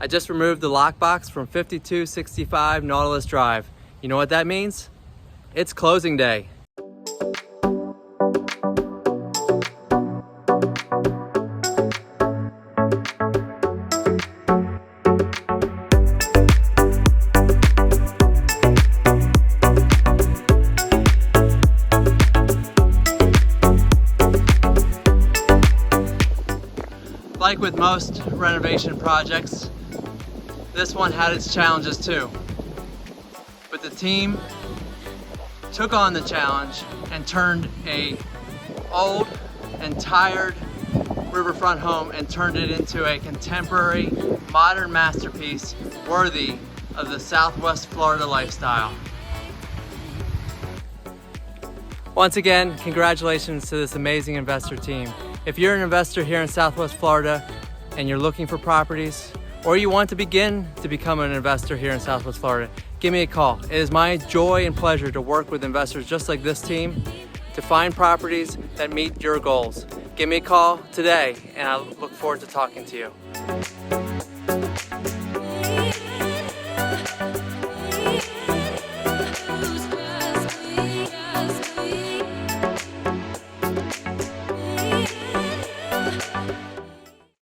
I just removed the lockbox from 5265 Nautilus Drive. You know what that means? It's closing day. Like with most renovation projects, this one had its challenges too. But the team took on the challenge and turned a old and tired riverfront home and turned it into a contemporary, modern masterpiece worthy of the Southwest Florida lifestyle. Once again, congratulations to this amazing investor team. If you're an investor here in Southwest Florida and you're looking for properties, or you want to begin to become an investor here in Southwest Florida, give me a call. It is my joy and pleasure to work with investors just like this team to find properties that meet your goals. Give me a call today and I look forward to talking to you.